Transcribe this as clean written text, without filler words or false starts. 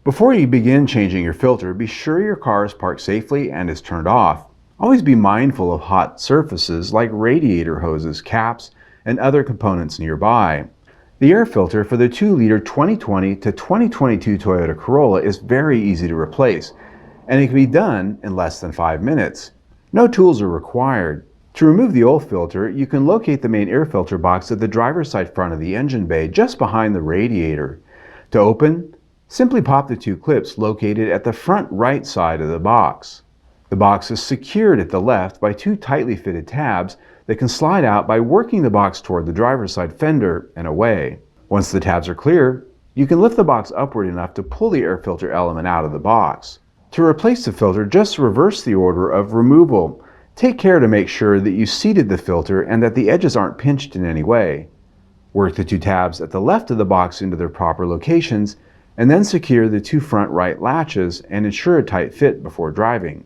Before you begin changing your filter, be sure your car is parked safely and is turned off. Always be mindful of hot surfaces like radiator hoses, caps, and other components nearby. The air filter for the 2-liter 2020 to 2022 Toyota Corolla is very easy to replace, and it can be done in less than 5 minutes. No tools are required. To remove the oil filter, you can locate the main air filter box at the driver's side front of the engine bay just behind the radiator. To open, simply pop the 2 clips located at the front right side of the box. The box is secured at the left by 2 tightly fitted tabs that can slide out by working the box toward the driver's side fender and away. Once the tabs are clear, you can lift the box upward enough to pull the air filter element out of the box. To replace the filter, just reverse the order of removal. Take care to make sure that you seated the filter and that the edges aren't pinched in any way. Work the 2 tabs at the left of the box into their proper locations, and then secure the 2 front right latches and ensure a tight fit before driving.